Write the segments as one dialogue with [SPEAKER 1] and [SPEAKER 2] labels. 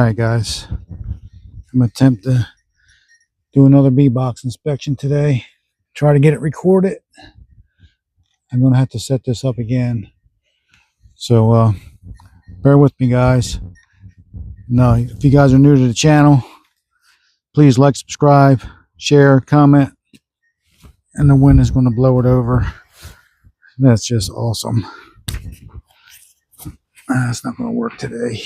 [SPEAKER 1] Alright guys, I'm going to attempt to do another bee box inspection today. Try to get it recorded. I'm going to have to set this up again. So bear with me guys. Now, if you guys are new to the channel, please like, subscribe, share, comment, and the wind is going to blow it over. That's just awesome. It's not going to work today.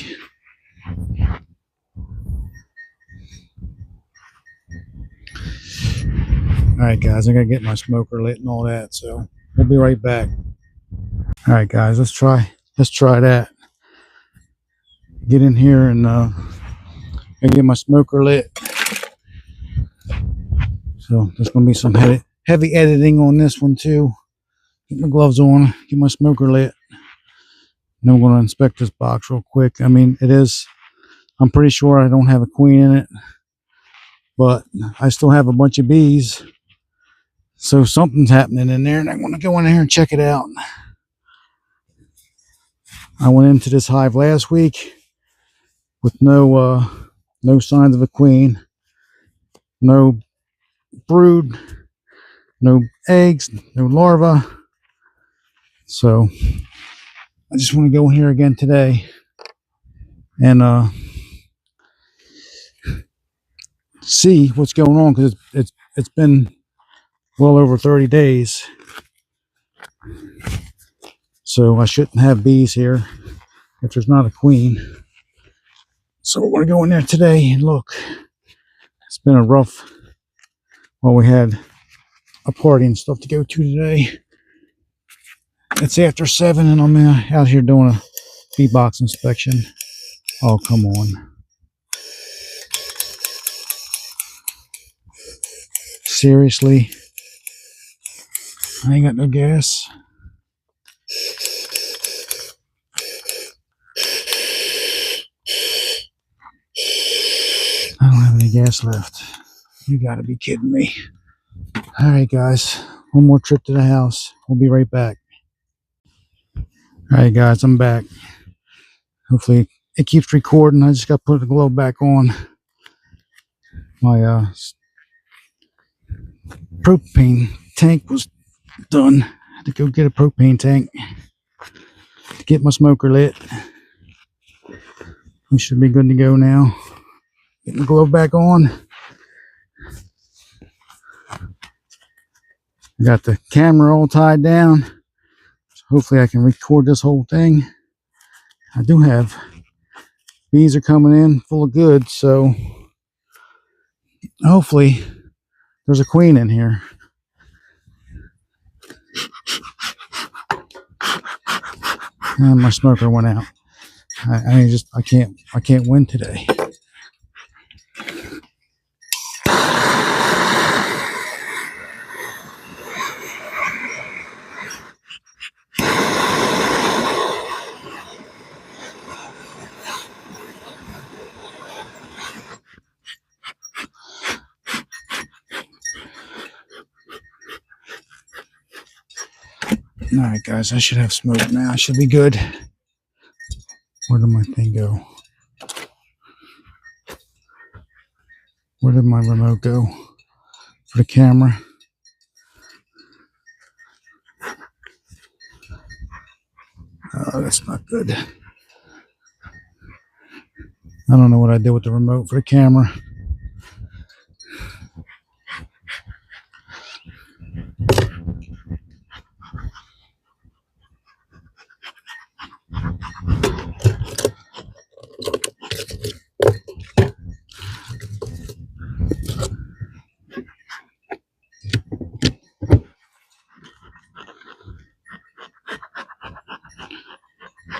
[SPEAKER 1] Alright guys, I gotta get my smoker lit and all that, so we'll be right back. Alright guys, let's try that. Get in here and get my smoker lit. So there's gonna be some heavy editing on this one too. Get my gloves on, get my smoker lit. And then we're gonna inspect this box real quick. I mean, I'm pretty sure I don't have a queen in it, but I still have a bunch of bees. So something's happening in there, and I want to go in there and check it out. I went into this hive last week with no signs of a queen, no brood, no eggs, no larvae. So I just want to go in here again today and see what's going on, because it's been well over 30 days. So I shouldn't have bees here if there's not a queen. So we're going to go in there today and look. It's been a rough, well, we had a party and stuff to go to today. It's after 7 and I'm out here doing a bee box inspection. Oh, come on. Seriously? I ain't got no gas. I don't have any gas left. You gotta be kidding me. Alright guys, one more trip to the house. We'll be right back. Alright guys, I'm back. Hopefully it keeps recording. I just gotta put the glove back on. My propane tank was done. I had to go get a propane tank to get my smoker lit. We should be good to go now. Getting the glove back on. I got the camera all tied down. So hopefully I can record this whole thing. I do have bees are coming in full of goods, so hopefully there's a queen in here. And my smoker went out. I can't win today. Alright guys, I should have smoke now. I should be good. Where did my thing go? Where did my remote go for the camera? Oh, that's not good. I don't know what I did with the remote for the camera.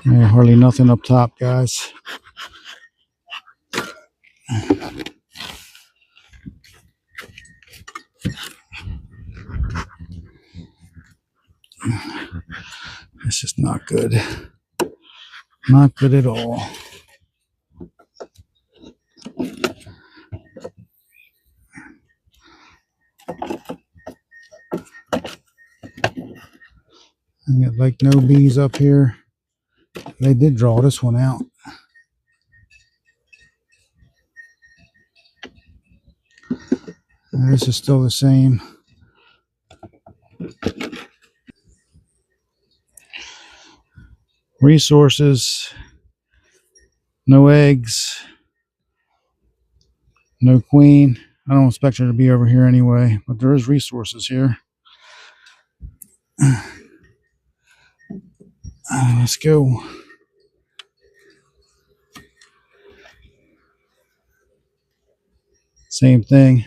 [SPEAKER 1] Yeah, hardly nothing up top, guys. It's just not good. Not good at all. I got like no bees up here. They did draw this one out. This is still the same. Resources, no eggs, no queen. I don't expect her to be over here anyway, but there is resources here. Let's go. Same thing.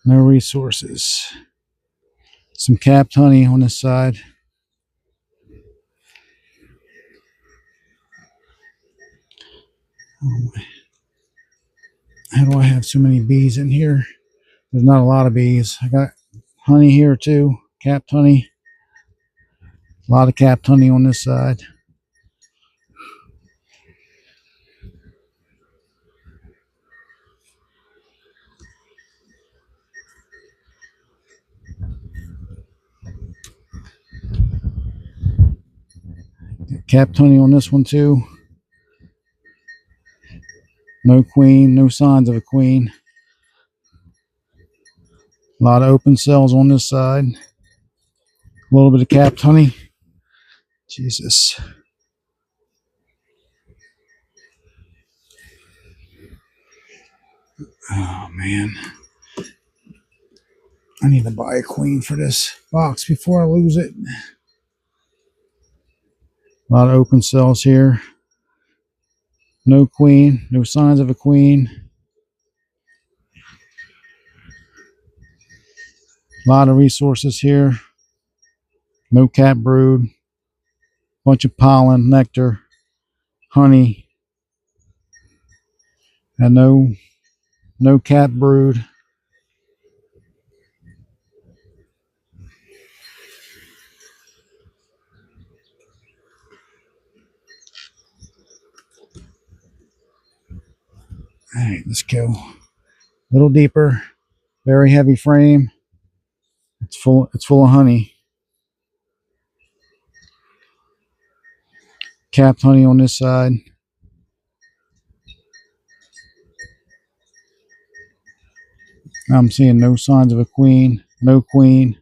[SPEAKER 1] No resources. Some capped honey on this side. How do I have so many bees in here? There's not a lot of bees. I got honey here too. Capped honey. A lot of capped honey on this side. Capped honey on this one too. No queen, no signs of a queen. A lot of open cells on this side. A little bit of capped honey. Jesus. Oh man. I need to buy a queen for this box before I lose it. A lot of open cells here. No queen, no signs of a queen. A lot of resources here. No cap brood. Bunch of pollen, nectar, honey. And no cap brood. All right, let's go. A little deeper. Very heavy frame. It's full of honey. Capped honey on this side. I'm seeing no signs of a queen. No queen.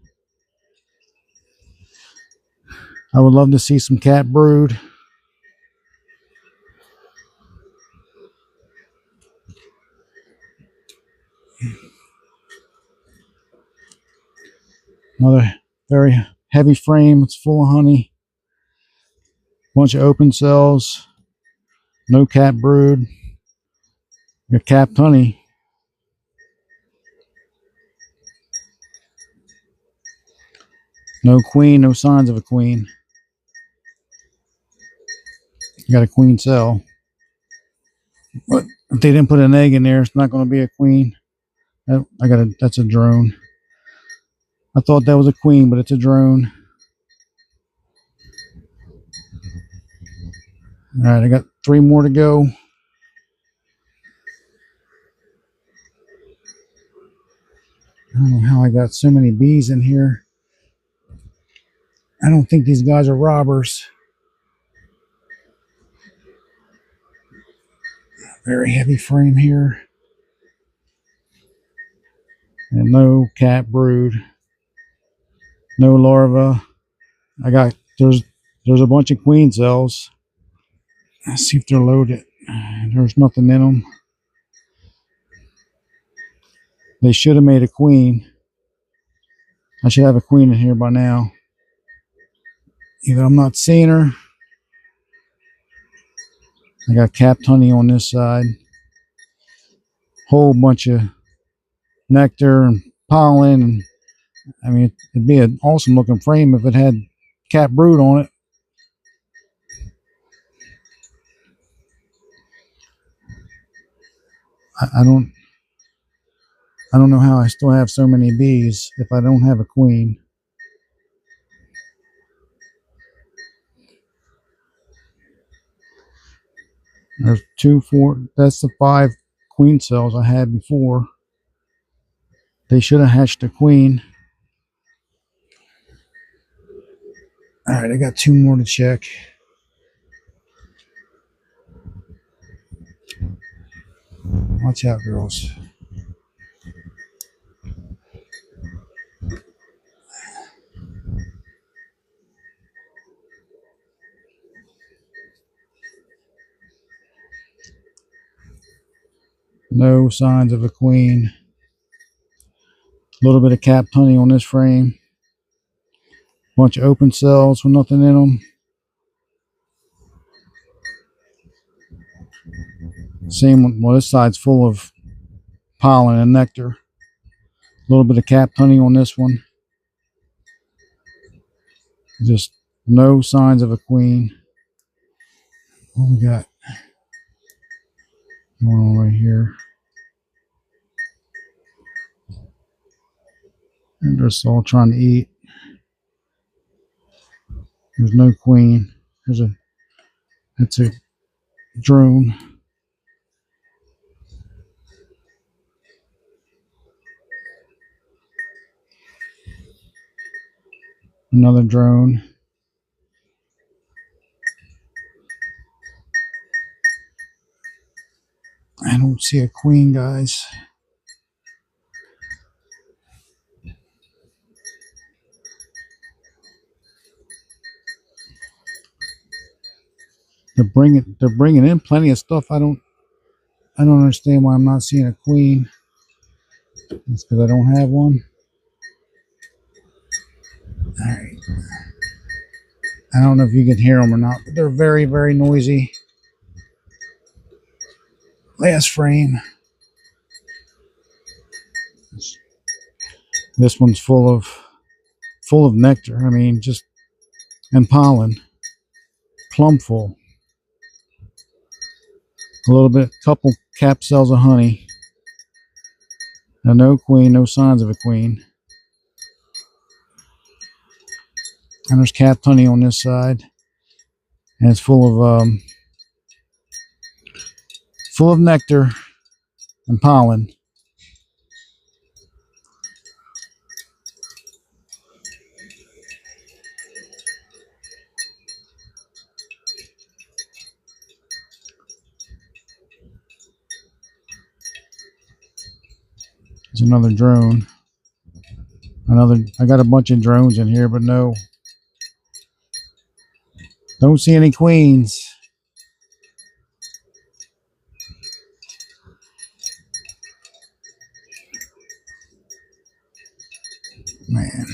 [SPEAKER 1] I would love to see some cap brood. Another very heavy frame. It's full of honey. Bunch of open cells. No cap brood. Your capped honey. No queen. No signs of a queen. Got a queen cell. But if they didn't put an egg in there, it's not going to be a queen. That's a drone. I thought that was a queen, but it's a drone. All right, I got 3 more to go. I don't know how I got so many bees in here. I don't think these guys are robbers. Very heavy frame here. And no cap brood. No larva. There's a bunch of queen cells. Let's see if they're loaded. There's nothing in them. They should have made a queen. I should have a queen in here by now. Either I'm not seeing her. I got capped honey on this side. Whole bunch of nectar and pollen. I mean, it'd be an awesome looking frame if it had cap brood on it. I don't know how I still have so many bees if I don't have a queen. There's 2, 4. That's the 5 queen cells I had before. They should have hatched a queen. All right, I got 2 more to check. Watch out, girls. No signs of a queen. A little bit of capped honey on this frame. Bunch of open cells with nothing in them. Same one. Well, this side's full of pollen and nectar. A little bit of capped honey on this one. Just no signs of a queen. What we got going on right here? They're just all trying to eat. There's no queen. That's a drone. Another drone. I don't see a queen, guys. They're bringing in plenty of stuff. I don't understand why I'm not seeing a queen. It's because I don't have one. All right. I don't know if you can hear them or not, but they're very, very noisy. Last frame. This one's full of nectar. I mean, just and pollen. Plum full. A little bit, couple cap cells of honey. Now, no queen, no signs of a queen. And there's capped honey on this side, and it's full of nectar and pollen. There's another drone. I got a bunch of drones in here, but no. Don't see any queens. Man.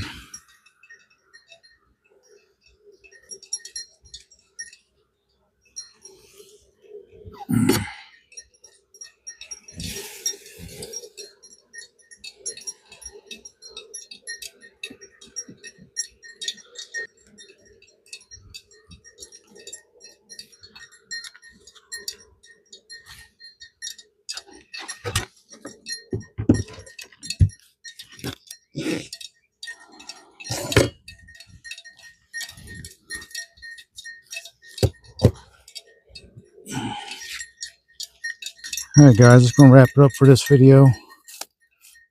[SPEAKER 1] Alright guys, just going to wrap it up for this video.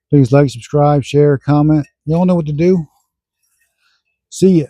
[SPEAKER 1] Please like, subscribe, share, comment. Y'all know what to do. See ya.